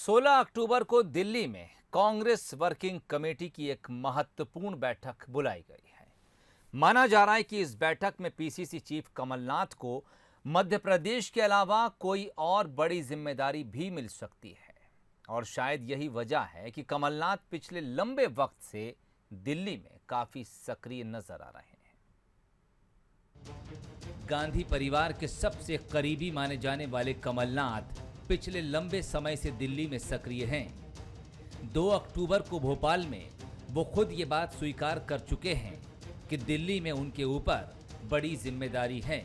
16 अक्टूबर को दिल्ली में Congress working committee की एक महत्वपूर्ण बैठक बुलाई गई है। माना जा रहा है कि इस बैठक में पीसीसी चीफ कमलनाथ को मध्य प्रदेश के अलावा कोई और बड़ी जिम्मेदारी भी मिल सकती है और शायद यही वजह है कि कमलनाथ पिछले लंबे वक्त से दिल्ली में काफी सक्रिय नजर आ रहे हैं। गांधी परिवार के सबसे करीबी माने जाने वाले कमलनाथ पिछले लंबे समय से दिल्ली में सक्रिय हैं। 2 अक्टूबर को भोपाल में वो खुद ये बात स्वीकार कर चुके हैं कि दिल्ली में उनके ऊपर बड़ी जिम्मेदारी है।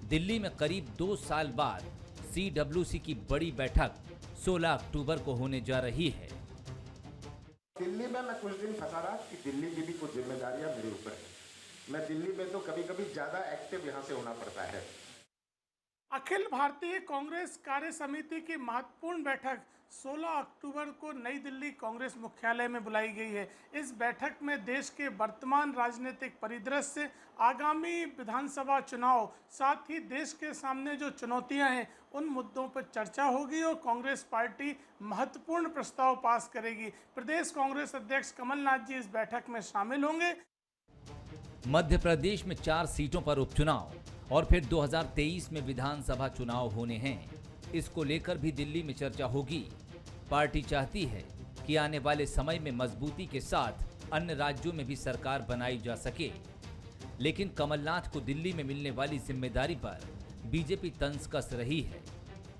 दिल्ली में करीब 2 साल बाद CWC की बड़ी बैठक 16 अक्टूबर को होने जा रही है। दिल्ली में मैं कुछ दिन फंसा रहा कि दिल्ली की भी कुछ जिम्मेदारियां मेरे ऊपर है। मैं दिल्ली में तो कभी कभी ज्यादा एक्टिव यहाँ से होना पड़ता है। अखिल भारतीय कांग्रेस कार्य समिति की महत्वपूर्ण बैठक 16 अक्टूबर को नई दिल्ली कांग्रेस मुख्यालय में बुलाई गई है। इस बैठक में देश के वर्तमान राजनीतिक परिदृश्य, आगामी विधानसभा चुनाव, साथ ही देश के सामने जो चुनौतियां हैं उन मुद्दों पर चर्चा होगी और कांग्रेस पार्टी महत्वपूर्ण प्रस्ताव पास करेगी। प्रदेश कांग्रेस अध्यक्ष कमलनाथ जी इस बैठक में शामिल होंगे। मध्य प्रदेश में 4 सीटों पर उपचुनाव और फिर 2023 में विधानसभा चुनाव होने हैं। इसको लेकर भी दिल्ली में चर्चा होगी। पार्टी चाहती है कि आने वाले समय में मजबूती के साथ अन्य राज्यों में भी सरकार बनाई जा सके, लेकिन कमलनाथ को दिल्ली में मिलने वाली जिम्मेदारी पर बीजेपी तंज कस रही है।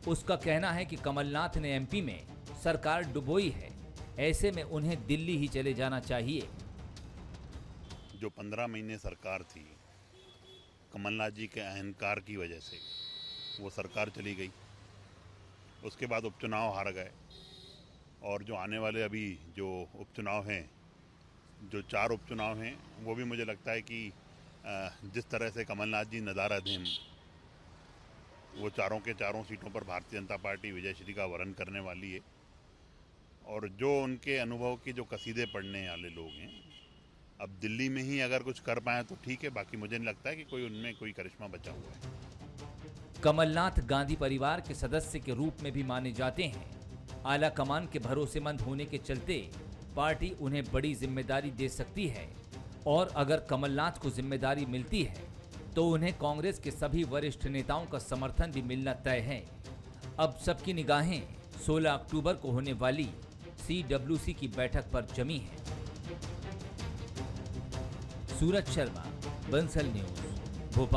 उसका कहना है कि कमलनाथ ने एमपी में सरकार डुबोई है, ऐसे में उन्हें दिल्ली ही चले जाना चाहिए। जो 15 महीने सरकार थी, कमलनाथ जी के अहंकार की वजह से वो सरकार चली गई। उसके बाद उपचुनाव हार गए और जो आने वाले अभी जो उपचुनाव हैं, जो 4 उपचुनाव हैं, वो भी मुझे लगता है कि जिस तरह से कमलनाथ जी नदारद वो चारों के चारों सीटों पर भारतीय जनता पार्टी विजयश्री का वरण करने वाली है। और जो उनके अनुभव के जो कसीदे पढ़ने वाले लोग हैं, अब दिल्ली में ही अगर कुछ कर पाए तो ठीक है, बाकी मुझे नहीं लगता है कि कोई उनमें कोई करिश्मा बचा हुआ है। कमलनाथ गांधी परिवार के सदस्य के रूप में भी माने जाते हैं। आला कमान के भरोसेमंद होने के चलते पार्टी उन्हें बड़ी जिम्मेदारी दे सकती है और अगर कमलनाथ को जिम्मेदारी मिलती है तो उन्हें कांग्रेस के सभी वरिष्ठ नेताओं का समर्थन भी मिलना तय है। अब सबकी निगाहें 16 अक्टूबर को होने वाली CWC की बैठक पर जमी है। सूरज शर्मा, बंसल न्यूज।